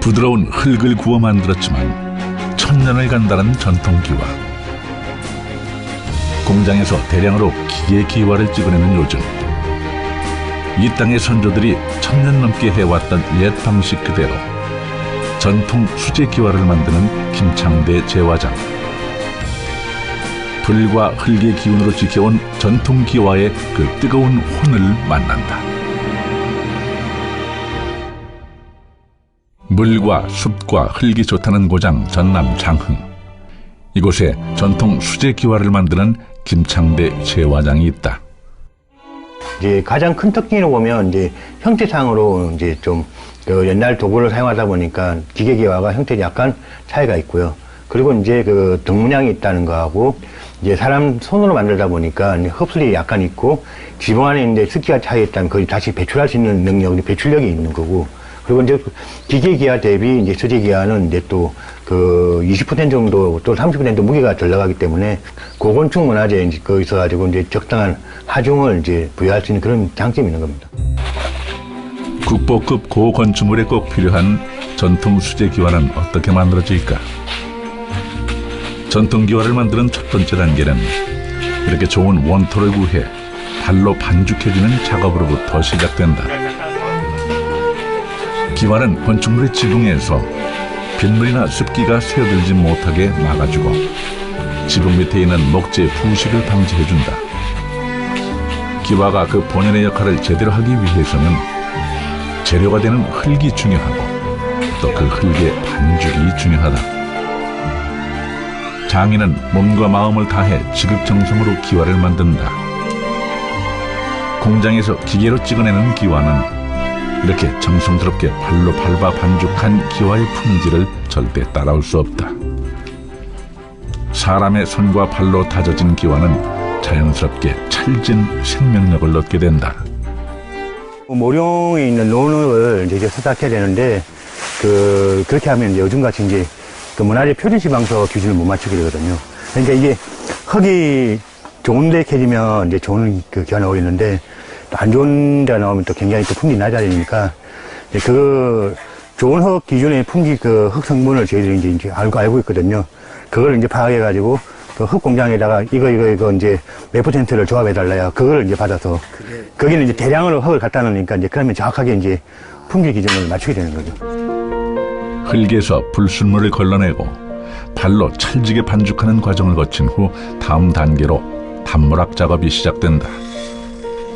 부드러운 흙을 구워 만들었지만 천년을 간다는 전통 기와. 공장에서 대량으로 기계 기와를 찍어내는 요즘, 이 땅의 선조들이 천년 넘게 해왔던 옛 방식 그대로 전통 수제 기와를 만드는 김창대 제과장. 불과 흙의 기운으로 지켜온 전통 기와의 그 뜨거운 혼을 만난다. 물과 숲과 흙이 좋다는 고장 전남 장흥. 이곳에 전통 수제 기와를 만드는 김창대 제과장이 있다. 이제 가장 큰 특징으로 보면 이제 형태상으로 이제 좀 그 옛날 도구를 사용하다 보니까 기계 기와가 형태에 약간 차이가 있고요. 그리고 이제 그 등 문양이 있다는 거하고 이제 사람 손으로 만들다 보니까 흡수력이 약간 있고 지붕 안에 이제 습기가 차이 있다면 그걸 다시 배출할 수 있는 능력, 배출력이 있는 거고. 그리고 이제 기계 기와 대비 이제 수제 기와는 이제 또 그 20% 정도 또 30% 무게가 덜 나가기 때문에 고건축 문화재에 이제 그 있어가지고 이제 적당한 하중을 이제 부여할 수 있는 그런 장점이 있는 겁니다. 국보급 고건축물에 꼭 필요한 전통 수제 기와는 어떻게 만들어질까? 전통 기와를 만드는 첫 번째 단계는 이렇게 좋은 원토를 구해 발로 반죽해주는 작업으로부터 시작된다. 기와는 건축물의 지붕에서 빗물이나 습기가 새어들지 못하게 막아주고 지붕 밑에 있는 목재 부식을 방지해준다. 기와가 그 본연의 역할을 제대로 하기 위해서는 재료가 되는 흙이 중요하고 또 그 흙의 반죽이 중요하다. 장인은 몸과 마음을 다해 지극정성으로 기와를 만든다. 공장에서 기계로 찍어내는 기와는 이렇게 정성스럽게 발로 밟아 반죽한 기와의 품질을 절대 따라올 수 없다. 사람의 손과 발로 다져진 기와는 자연스럽게 찰진 생명력을 얻게 된다. 모룡에 있는 논을 이제 수확해야 되는데 그렇게 하면 이제 요즘같이 이제 그 문화재 표준지방서 기준을 못 맞추게 되거든요. 그러니까 이게 흙이 좋은 데 캐지면 이제 좋은 그 기와가 나오겠는데 또 안 좋은 데 나오면 또 굉장히 또 품질이 낮아야 되니까 그 좋은 흙 기준의 품질 그 흙 성분을 저희들이 이제 알고 있거든요. 그걸 이제 파악해가지고 그 흙 공장에다가 이거 이제 몇 %를 조합해달라요. 그걸 이제 받아서 거기는 이제 대량으로 흙을 갖다 놓으니까 이제 그러면 정확하게 이제 품질 기준을 맞추게 되는 거죠. 흙에서 불순물을 걸러내고 발로 찰지게 반죽하는 과정을 거친 후 다음 단계로 단무락 작업이 시작된다.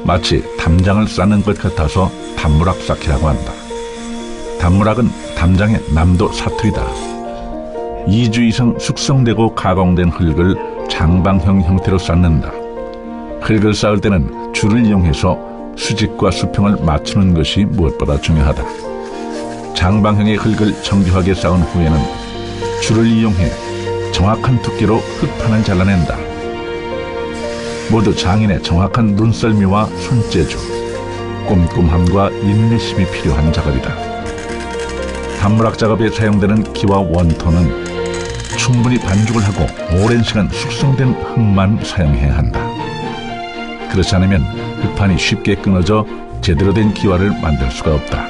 마치 담장을 쌓는 것 같아서 단무락 쌓기라고 한다. 단무락은 담장의 남도 사투리다. 2주 이상 숙성되고 가공된 흙을 장방형 형태로 쌓는다. 흙을 쌓을 때는 줄을 이용해서 수직과 수평을 맞추는 것이 무엇보다 중요하다. 장방형의 흙을 정교하게 쌓은 후에는 줄을 이용해 정확한 두께로 흙판을 잘라낸다. 모두 장인의 정확한 눈썰미와 손재주, 꼼꼼함과 인내심이 필요한 작업이다. 단무락 작업에 사용되는 기와 원토는 충분히 반죽을 하고 오랜 시간 숙성된 흙만 사용해야 한다. 그렇지 않으면 흙판이 쉽게 끊어져 제대로 된 기와를 만들 수가 없다.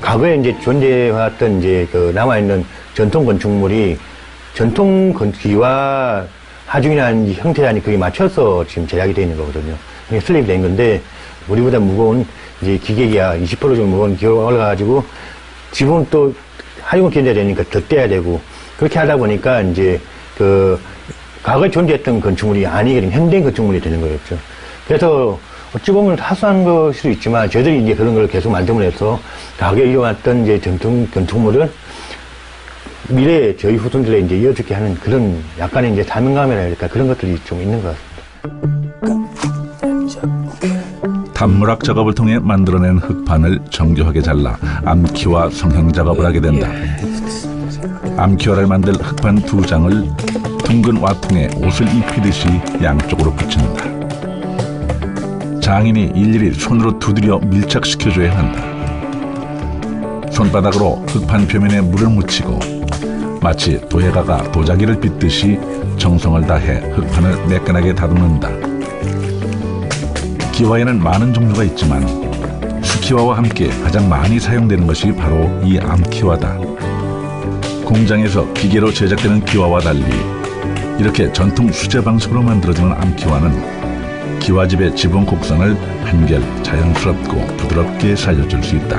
과거에 이제 존재해왔던 이제 그 남아있는 전통 건축물이 전통 기와 하중이라는 형태라는 그게 맞춰서 지금 제작이 되어 있는 거거든요. 그게 슬립이 된 건데 우리보다 무거운 이제 기계기와 20% 정도 무거운 기계가 올라가가지고 지붕은 또 하중을 견뎌야 되니까 더 떼야 되고 그렇게 하다 보니까 이제 그 과거에 존재했던 건축물이 아니거든요. 현대 건축물이 되는 거였죠. 그래서 어찌 보면 사소한 것일 수도 있지만 저희들이 이제 그런 걸 계속 만들어내서 과거에 이어왔던 이제 전통 건축물을 미래에 저희 후손들에 이제 이어주게 하는 그런 약간의 이제 사명감이라 할까 그런 것들이 좀 있는 것 같습니다. 단무락 작업을 통해 만들어낸 흙판을 정교하게 잘라 암키와 성형 작업을 하게 된다. 암키와를 만들 흙판 2장을 둥근 와통에 옷을 입히듯이 양쪽으로 붙인다. 장인이 일일이 손으로 두드려 밀착시켜줘야 한다. 손바닥으로 흙판 표면에 물을 묻히고 마치 도예가가 도자기를 빗듯이 정성을 다해 흙판을 매끈하게 다듬는다. 기와에는 많은 종류가 있지만 수키화와 함께 가장 많이 사용되는 것이 바로 이 암키화다. 공장에서 기계로 제작되는 키화와 달리 이렇게 전통 수제 방식으로 만들어지는 암키화는 기와집의 지붕 곡선을 한결 자연스럽고 부드럽게 살려줄 수 있다.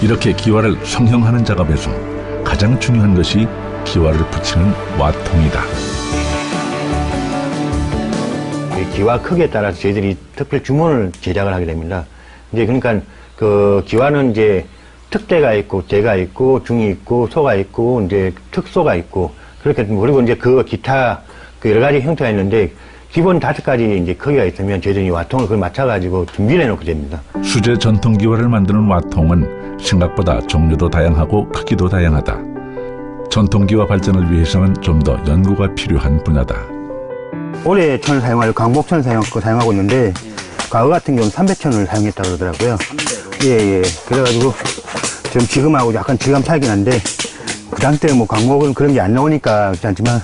이렇게 기와를 성형하는 작업에서 가장 중요한 것이 기와를 붙이는 와통이다. 기와 크기에 따라서 저희들이 특별 주문을 제작을 하게 됩니다. 이제 그러니까 그 기와는 이제 특대가 있고 대가 있고 중이 있고 소가 있고 이제 특소가 있고 그렇게 그리고 이제 그 기타 그 여러 가지 형태가 있는데 기본 5가지 이제 크기가 있으면 저희들이 와통을 그걸 맞춰가지고 준비를 해놓게 됩니다. 수제 전통 기와를 만드는 와통은 생각보다 종류도 다양하고 크기도 다양하다. 전통 기와 발전을 위해서는 좀 더 연구가 필요한 분야다. 올해 천을 사용할 광목천을 사용하고 있는데 과거 같은 경우는 300천을 사용했다고 그러더라고요. 300로? 예. 그래가지고 지금하고 약간 질감 차이긴 한데 그 당시에 뭐 광목은 그런 게 안 나오니까 괜찮지만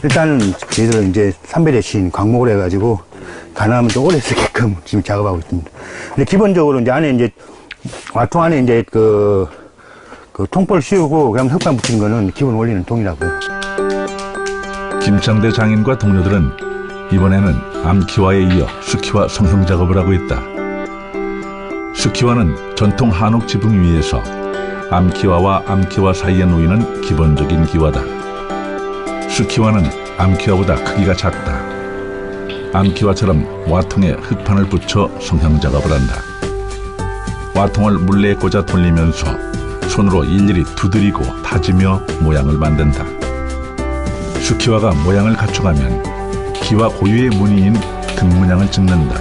일단은 저희들은 이제 3배 대신 광목을 해가지고 가능하면 좀 오래 쓰게끔 지금 작업하고 있습니다. 근데 기본적으로 이제 안에 이제 와통 안에 이제 그 통볼 씌우고 그다음 흙반 붙이는 거는 기본 원리는 동일하고요. 김창대 장인과 동료들은 이번에는 암키와에 이어 수키와 성형 작업을 하고 있다. 수키와는 전통 한옥 지붕 위에서 암키와와 암키와 사이에 놓이는 기본적인 기와다. 수키와는 암키와보다 크기가 작다. 암키와처럼 와통에 흙판을 붙여 성형 작업을 한다. 와통을 물레에 꽂아 돌리면서 손으로 일일이 두드리고 다지며 모양을 만든다. 수키와가 모양을 갖춰가면 기와 고유의 무늬인 등 문양을 찍는다.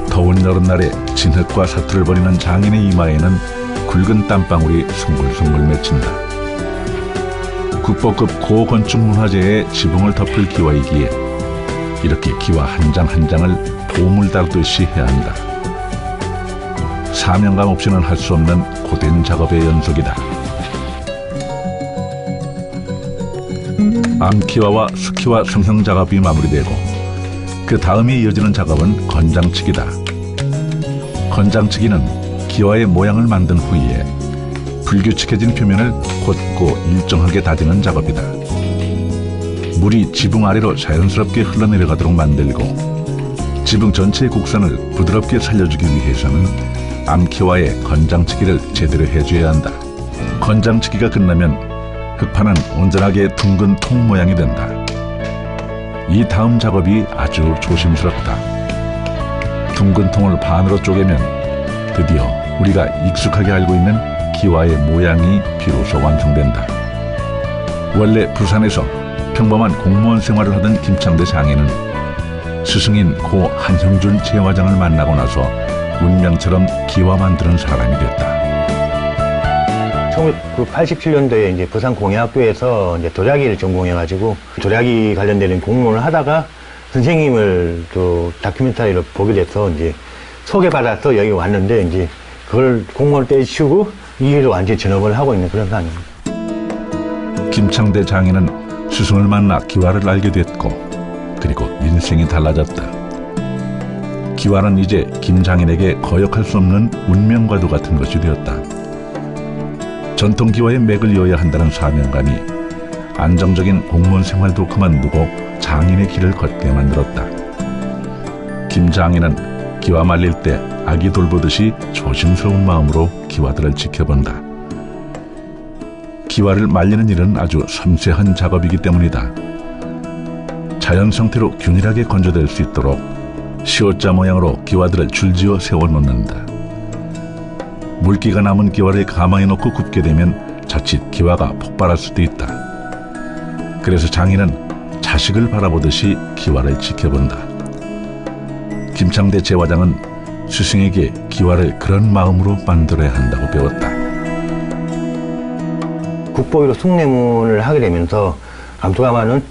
더운 여름날에 진흙과 사투를 벌이는 장인의 이마에는 굵은 땀방울이 숭글숭글 맺힌다. 국보급 고건축 문화재의 지붕을 덮을 기와이기에 이렇게 기와 한 장 한 장을 보물 다루듯이 해야 한다. 사명감 없이는 할 수 없는 고된 작업의 연속이다. 암키와와 수키와 성형 작업이 마무리되고 그 다음에 이어지는 작업은 건장치기다. 건장치기는 기와의 모양을 만든 후에 불규칙해진 표면을 곧고 일정하게 다지는 작업이다. 물이 지붕 아래로 자연스럽게 흘러내려가도록 만들고 지붕 전체의 곡선을 부드럽게 살려주기 위해서는 암키와의 건장치기를 제대로 해줘야 한다. 건장치기가 끝나면 흙판은 온전하게 둥근 통 모양이 된다. 이 다음 작업이 아주 조심스럽다. 둥근 통을 반으로 쪼개면 드디어 우리가 익숙하게 알고 있는 기와의 모양이 비로소 완성된다. 원래 부산에서 평범한 공무원 생활을 하던 김창대 장인은 스승인 고 한형준 제화장을 만나고 나서 운명처럼 기와 만드는 사람이 됐다. 1987년도에 이제 부산 공예학교에서 이제 도자기를 전공해가지고 도자기 관련되는 공무원을 하다가 선생님을 또 다큐멘터리로 보게 돼서 이제 소개받아서 여기 왔는데 이제 그걸 공무원을 떼치우고 이 일을 완전히 전업을 하고 있는 그런 상황입니다. 김창대 장인은 스승을 만나 기와를 알게 됐고 그리고 인생이 달라졌다. 기와는 이제 김 장인에게 거역할 수 없는 운명과도 같은 것이 되었다. 전통 기와의 맥을 이어야 한다는 사명감이 안정적인 공무원 생활도 그만두고 장인의 길을 걷게 만들었다. 김 장인은 기와 말릴 때 아기 돌보듯이 조심스러운 마음으로 기와들을 지켜본다. 기와를 말리는 일은 아주 섬세한 작업이기 때문이다. 자연 상태로 균일하게 건조될 수 있도록 시옷자 모양으로 기와들을 줄지어 세워놓는다. 물기가 남은 기와를 가망에 넣고 굽게 되면 자칫 기와가 폭발할 수도 있다. 그래서 장인은 자식을 바라보듯이 기와를 지켜본다. 김창대 제화장은 스승에게 기와를 그런 마음으로 만들어야 한다고 배웠다. 국보위로 숭례문을 하게 되면서 감투가마는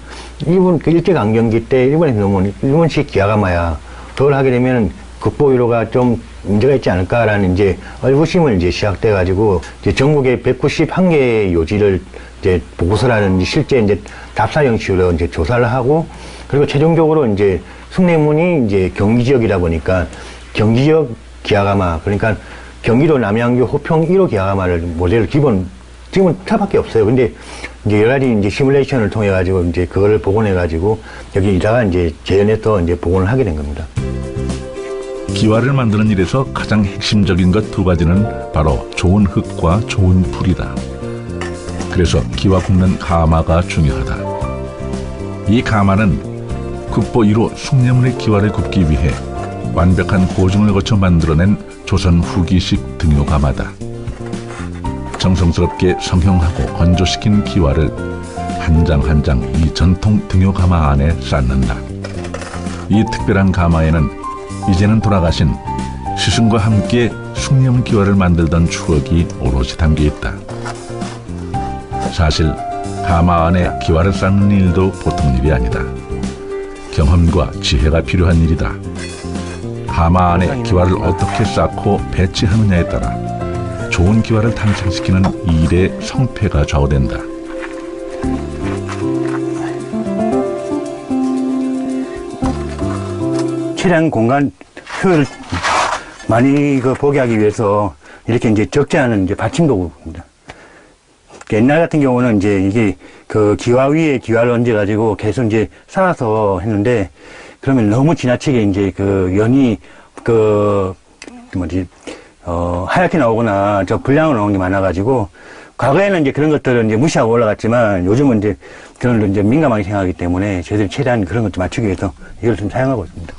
일본 그 일제강점기 때 일본에서 넘어온 일본식 기와가마야 그걸 하게 되면 국보위로가 좀 문제가 있지 않을까라는 이제 의구심을 이제 시작돼가지고 이제 전국에 191개의 요지를 이제 보고서라는 실제 이제 답사 형식으로 이제 조사를 하고 그리고 최종적으로 이제 숭례문이 이제 경기 지역이다 보니까 경기 지역 기아가마, 그러니까 경기도 남양주 호평 1호 기아가마를 모델을 지금은 차밖에 없어요. 근데 이제 여러 가지 이제 시뮬레이션을 통해 가지고 이제 그거를 복원해 가지고 여기다가 이제 재현해서 이제 복원을 하게 된 겁니다. 기와를 만드는 일에서 가장 핵심적인 것 두 가지는 바로 좋은 흙과 좋은 불이다. 그래서 기와 굽는 가마가 중요하다. 이 가마는 국보 1호 숭례문의 기와를 굽기 위해 완벽한 고증을 거쳐 만들어낸 조선 후기식 등효가마다. 정성스럽게 성형하고 건조시킨 기와를 한 장 한 장 이 전통 등효가마 안에 쌓는다. 이 특별한 가마에는 이제는 돌아가신 스승과 함께 숭례문 기와를 만들던 추억이 오롯이 담겨 있다. 사실 가마 안에 기와를 쌓는 일도 보통 일이 아니다. 경험과 지혜가 필요한 일이다. 가마 안에 기와를 어떻게 쌓고 배치하느냐에 따라 좋은 기와를 탄생시키는 이 일의 성패가 좌우된다. 최대한 공간 효율을 많이 보게 하기 위해서 이렇게 이제 적지 않은 이제 받침 도구입니다. 옛날 같은 경우는 이제 이게 그 기와 위에 기와를 얹어가지고 계속 이제 쌓아서 했는데 그러면 너무 지나치게 이제 그 연이 하얗게 나오거나 저 불량으로 나오는 게 많아가지고 과거에는 이제 그런 것들은 이제 무시하고 올라갔지만 요즘은 이제 그런 걸 이제 민감하게 생각하기 때문에 저희들이 최대한 그런 것도 맞추기 위해서 이걸 좀 사용하고 있습니다.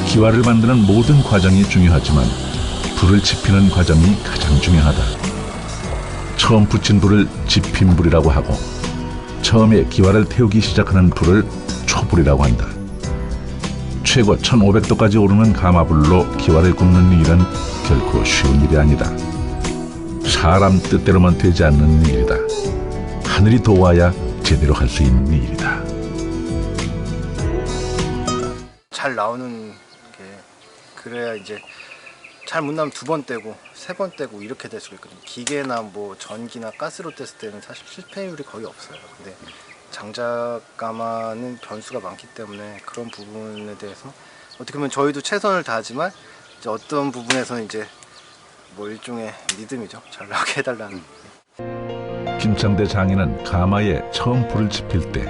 기와를 만드는 모든 과정이 중요하지만 불을 지피는 과정이 가장 중요하다. 처음 붙인 불을 지핀불이라고 하고 처음에 기와를 태우기 시작하는 불을 초불이라고 한다. 최고 1500도까지 오르는 가마불로 기와를 굽는 일은 결코 쉬운 일이 아니다. 사람 뜻대로만 되지 않는 일이다. 하늘이 도와야 제대로 할 수 있는 일이다. 잘 나오는 게 그래야 이제 잘 못 나면 2번 떼고 3번 떼고 이렇게 될 수가 있거든요. 기계나 뭐 전기나 가스로 뗐을 때는 사실 실패율이 거의 없어요. 근데 장작 가마는 변수가 많기 때문에 그런 부분에 대해서 어떻게 보면 저희도 최선을 다하지만 이제 어떤 부분에서는 이제 뭐 일종의 믿음이죠. 잘 나오게 해달라는. 김창대 장인은 가마에 처음 불을 지필 때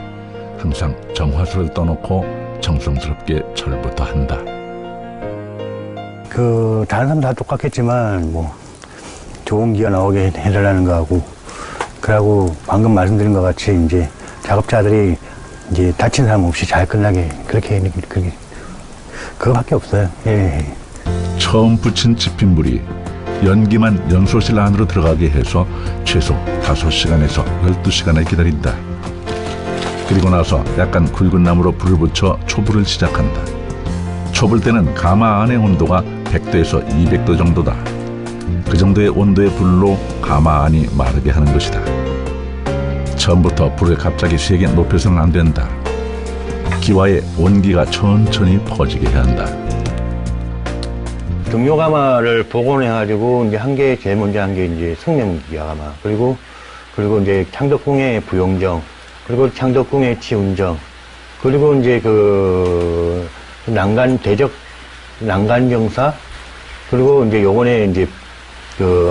항상 정화수를 떠놓고 정성스럽게 절부터 한다. 다른 사람 다 똑같겠지만 뭐 좋은 기가 나오게 해달라는 거하고 그러고 방금 말씀드린 것 같이 이제 작업자들이 이제 다친 사람 없이 잘 끝나게 그렇게 그거밖에 없어요. 예. 처음 붙인 지핀불이 연기만 연소실 안으로 들어가게 해서 최소 5시간에서 12시간을 기다린다. 그리고 나서 약간 굵은 나무로 불을 붙여 초불을 시작한다. 초불 때는 가마 안의 온도가 100도에서 200도 정도다. 그 정도의 온도의 불로 가마 안이 마르게 하는 것이다. 처음부터 불을 갑자기 세게 높여서는 안 된다. 기와의 온기가 천천히 퍼지게 해야 한다. 등효가마를 복원해가지고 이제 한 개, 제일 먼저 한 게 이제 숭례문 기아가마. 그리고 이제 창덕궁의 부용정. 그리고 창덕궁의 치운정. 그리고 이제 난간정사. 그리고 이제 요번에 이제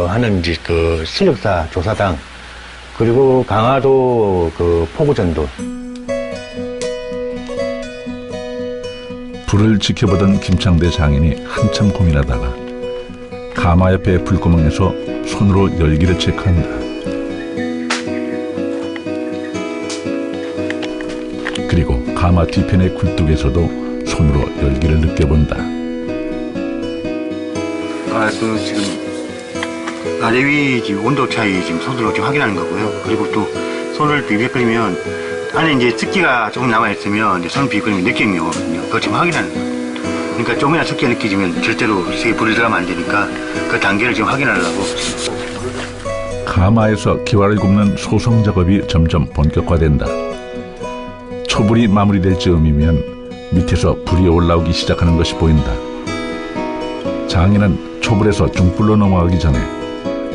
하는 이제 실력사 조사당. 그리고 강화도 포구전도. 불을 지켜보던 김창대 장인이 한참 고민하다가 가마 옆에 불구멍에서 손으로 열기를 체크한다. 그리고 가마 뒤편의 굴뚝에서도 손으로 열기를 느껴본다. 지금 아래 위 지금 온도 차이 지금 손으로 지금 확인하는 거고요. 그리고 또 손을 비벼끓이면 안에 이제 습기가 조금 남아있으면 이제 손을 비벼끓이면 느낌이 오거든요. 그걸 지금 확인하는 거예요. 그러니까 조금이나 습기가 느껴지면 절대로 세게 불이 들어가면 안 되니까 그 단계를 지금 확인하려고. 가마에서 기와를 굽는 소성 작업이 점점 본격화된다. 초불이 마무리될 즈음이면 밑에서 불이 올라오기 시작하는 것이 보인다. 장인은 초불에서 중불로 넘어가기 전에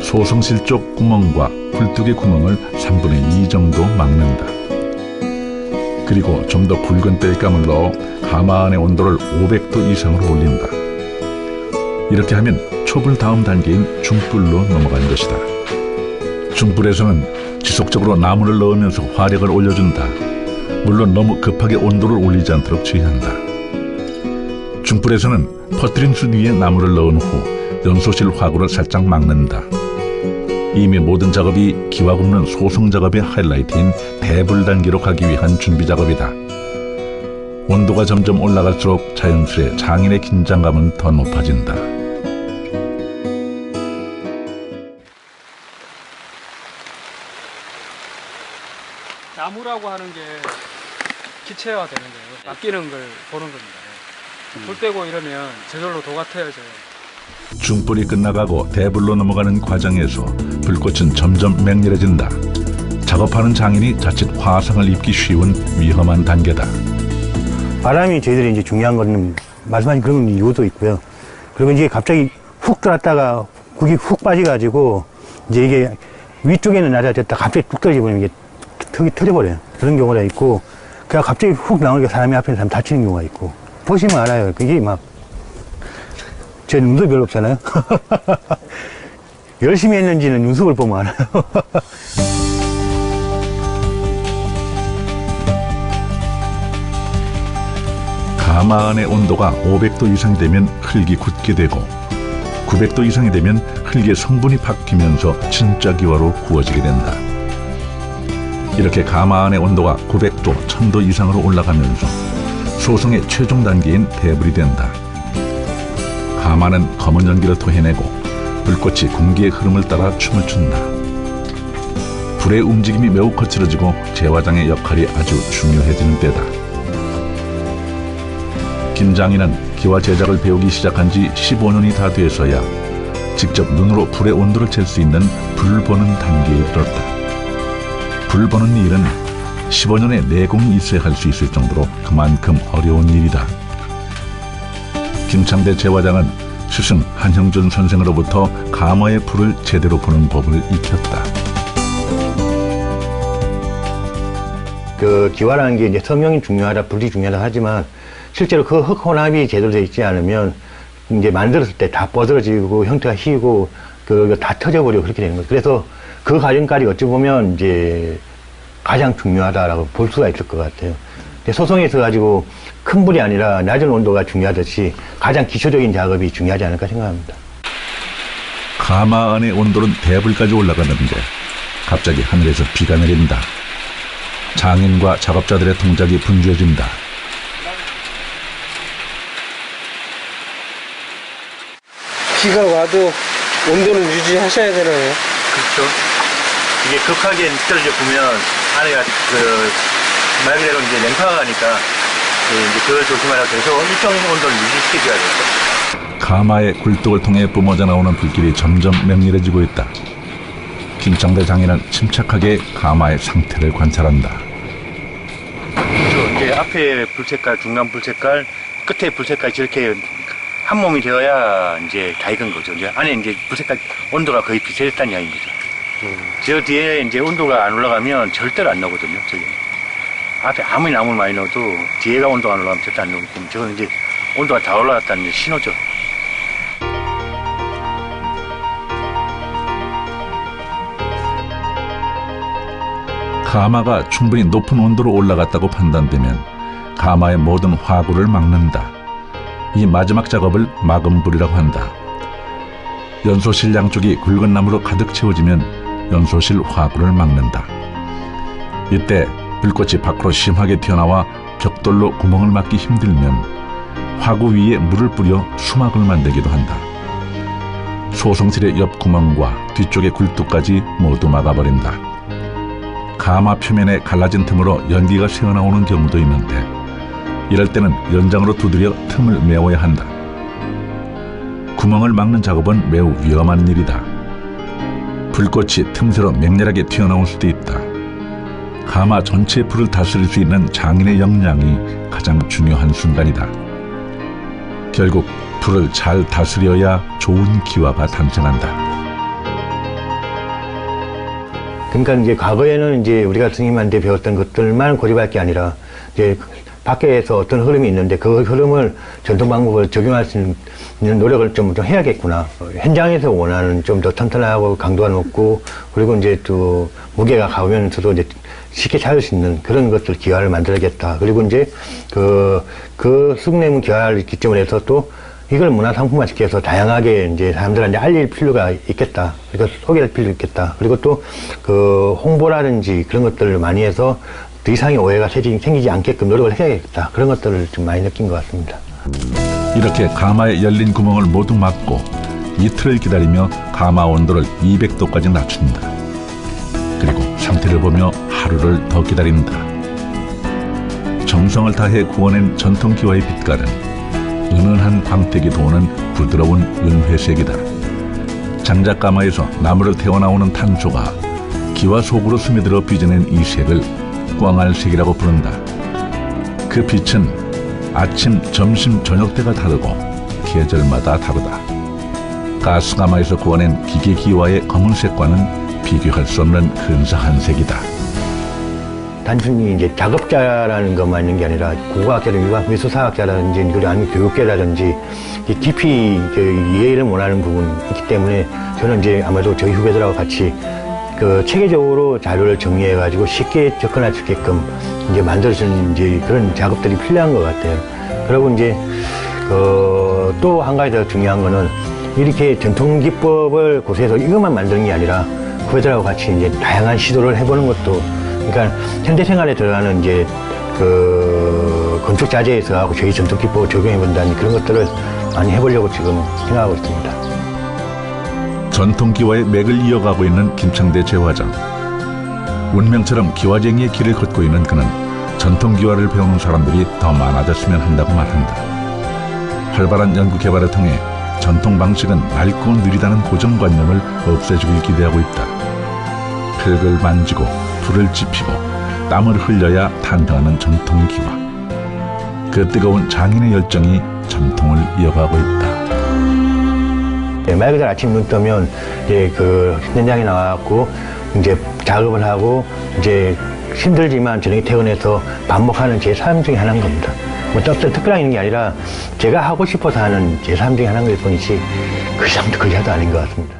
소성실 쪽 구멍과 굴뚝의 구멍을 3분의 2 정도 막는다. 그리고 좀 더 굵은 땔감을 넣어 가마 안의 온도를 500도 이상으로 올린다. 이렇게 하면 초불 다음 단계인 중불로 넘어가는 것이다. 중불에서는 지속적으로 나무를 넣으면서 화력을 올려준다. 물론 너무 급하게 온도를 올리지 않도록 주의한다. 중불에서는 퍼뜨린 숯 위에 나무를 넣은 후 연소실 화구를 살짝 막는다. 이미 모든 작업이 기와 굽는 소성 작업의 하이라이트인 대불 단계로 가기 위한 준비 작업이다. 온도가 점점 올라갈수록 자연스레 장인의 긴장감은 더 높아진다. 나무라고 하는 게 기체화 되는 거예요. 바뀌는 걸 보는 겁니다. 불 떼고 이러면 저절로 도가 트여져요. 중불이 끝나가고 대불로 넘어가는 과정에서 불꽃은 점점 맹렬해진다. 작업하는 장인이 자칫 화상을 입기 쉬운 위험한 단계다. 바람이 저희들이 이제 중요한 거는 말씀하신 그런 이유도 있고요. 그리고 이제 갑자기 훅 들어왔다가 국이 훅 빠져가지고 이제 이게 위쪽에는 낮아졌다 갑자기 뚝 떨어져버리면 이게 턱이 터져버려요. 그런 경우가 있고, 그냥 갑자기 훅 나오니까 사람이 앞에 사람 다치는 경우가 있고. 보시면 알아요. 그게 막, 제 눈도 별로 없잖아요. 열심히 했는지는 눈썹을 보면 알아요. 가마 안의 온도가 500도 이상이 되면 흙이 굳게 되고 900도 이상이 되면 흙의 성분이 바뀌면서 진짜 기와로 구워지게 된다. 이렇게 가마 안의 온도가 900도, 1000도 이상으로 올라가면서 소성의 최종 단계인 대불이 된다. 가마는 검은 연기를 토해내고 불꽃이 공기의 흐름을 따라 춤을 춘다. 불의 움직임이 매우 거칠어지고 제화장의 역할이 아주 중요해지는 때다. 김장인은 기와 제작을 배우기 시작한 지 15년이 다 돼서야 직접 눈으로 불의 온도를 잴 수 있는 불 보는 단계에 이르렀다. 불 보는 일은 15년의 내공이 있어야 할 수 있을 정도로 그만큼 어려운 일이다. 김창대 제화장은 스승 한형준 선생으로부터 가마의 불을 제대로 보는 법을 익혔다. 그 기와라는 게 이제 성형이 중요하다, 불이 중요하다 하지만 실제로 그 흙 혼합이 제대로 되어 있지 않으면 이제 만들었을 때 다 뻗어지고 형태가 휘고 그 다 터져버리고 그렇게 되는 거예요. 그래서 그 과정까지 어찌 보면 이제 가장 중요하다라고 볼 수가 있을 것 같아요. 소성에서 가지고 큰 불이 아니라 낮은 온도가 중요하듯이 가장 기초적인 작업이 중요하지 않을까 생각합니다. 가마 안의 온도는 대불까지 올라가는데 갑자기 하늘에서 비가 내린다. 장인과 작업자들의 동작이 분주해진다. 비가 와도 온도는 유지하셔야 되나요? 그렇죠. 이게 급하게 떨어져 보면 안에가 말 그대로 이제 냉파가 가니까 이제 그걸 조심하라고 해서 일정 온도를 유지시켜줘야 돼요. 가마의 굴뚝을 통해 뿜어져 나오는 불길이 점점 맹렬해지고 있다. 김창대 장인은 침착하게 가마의 상태를 관찰한다. 그렇죠. 이제 앞에 불색깔, 중간 불색깔, 끝에 불색깔이 저렇게 한 몸이 되어야 이제 다 익은 거죠. 이제 안에 이제 불색깔 온도가 거의 비슷했다는 이야기인 거죠. 저 뒤에 이제 온도가 안 올라가면 절대로 안 나오거든요. 저기 앞에 아무리 나무를 많이 넣어도 뒤에가 온도가 안 올라가면 절대 안 나오기 때문에 저건 이제 온도가 다 올라갔다는 신호죠. 가마가 충분히 높은 온도로 올라갔다고 판단되면 가마의 모든 화구를 막는다. 이 마지막 작업을 막음불이라고 한다. 연소실 양쪽이 굵은 나무로 가득 채워지면 연소실 화구를 막는다. 이때 불꽃이 밖으로 심하게 튀어나와 벽돌로 구멍을 막기 힘들면 화구 위에 물을 뿌려 수막을 만들기도 한다. 소성실의 옆 구멍과 뒤쪽의 굴뚝까지 모두 막아버린다. 가마 표면에 갈라진 틈으로 연기가 새어나오는 경우도 있는데 이럴 때는 연장으로 두드려 틈을 메워야 한다. 구멍을 막는 작업은 매우 위험한 일이다. 불꽃이 틈새로 맹렬하게 튀어나올 수도 있다. 가마 전체의 불을 다스릴 수 있는 장인의 역량이 가장 중요한 순간이다. 결국 불을 잘 다스려야 좋은 기와가 탄생한다. 그러니까 이제 과거에는 이제 우리가 스님한테 배웠던 것들만 고집할 게 아니라 이제 밖에서 어떤 흐름이 있는데 그 흐름을 전통 방법을 적용할 수 있는 노력을 좀 해야겠구나. 현장에서 원하는 좀 더 튼튼하고 강도가 높고 그리고 이제 또 무게가 가면서도 이제 쉽게 찾을 수 있는 그런 것들 기화를 만들어야겠다. 그리고 이제 그 쑥내문 기화를 기점으로 해서 또 이걸 문화상품화 시켜서 다양하게 이제 사람들한테 알릴 필요가 있겠다. 그러니까 소개할 필요가 있겠다. 그리고 또 그 홍보라든지 그런 것들을 많이 해서 더 이상의 오해가 생기지 않게끔 노력을 해야겠다. 그런 것들을 좀 많이 느낀 것 같습니다. 이렇게 가마에 열린 구멍을 모두 막고 이틀을 기다리며 가마 온도를 200도까지 낮춘다. 그리고 상태를 보며 하루를 더 기다린다. 정성을 다해 구워낸 전통 기와의 빛깔은 은은한 광택이 도는 부드러운 은회색이다. 장작가마에서 나무를 태워나오는 탄소가 기와 속으로 스며들어 빚어낸 이 색을 꽝알색이라고 부른다. 그 빛은 아침, 점심, 저녁 때가 다르고 계절마다 다르다. 가스가마에서 구워낸 기계 기와의 검은색과는 비교할 수 없는 근사한 색이다. 단순히 이제 작업자라는 것만 있는 게 아니라 국어학자라든지 미술사학자라든지 그리고 아니면 교육계라든지 깊이 이해를 원하는 부분이 있기 때문에 저는 이제 아마도 저희 후배들하고 같이 그 체계적으로 자료를 정리해가지고 쉽게 접근할 수 있게끔 이제 만들어주는 이제 그런 작업들이 필요한 것 같아요. 그리고 이제 또 한 가지 더 중요한 거는 이렇게 전통 기법을 고수해서 이것만 만드는 게 아니라 후배들하고 같이 이제 다양한 시도를 해보는 것도 그러니까 현대 생활에 들어가는 이제 그 건축 자재에서 하고 저희 전통 기법을 적용해 본다는 그런 것들을 많이 해보려고 지금 생각하고 있습니다. 전통 기와의 맥을 이어가고 있는 김창대 제화장. 운명처럼 기와쟁이의 길을 걷고 있는 그는 전통 기와를 배우는 사람들이 더 많아졌으면 한다고 말한다. 활발한 연구 개발을 통해 전통 방식은 낡고 느리다는 고정관념을 없애주길 기대하고 있다. 흙을 만지고 불을 지피고 땀을 흘려야 탄생하는 전통 기와. 그 뜨거운 장인의 열정이 전통을 이어가고 있다. 말 그대로 아침 눈 뜨면 이제 그 현장에 나와갖고 이제 작업을 하고 이제 힘들지만 저녁에 퇴근해서 반복하는 제 삶 중에 하나인 겁니다. 뭐 특별한 있는 게 아니라 제가 하고 싶어서 하는 제 삶 중에 하나인 걸 뿐이지 그 이상도 그 이하도 아닌 것 같습니다.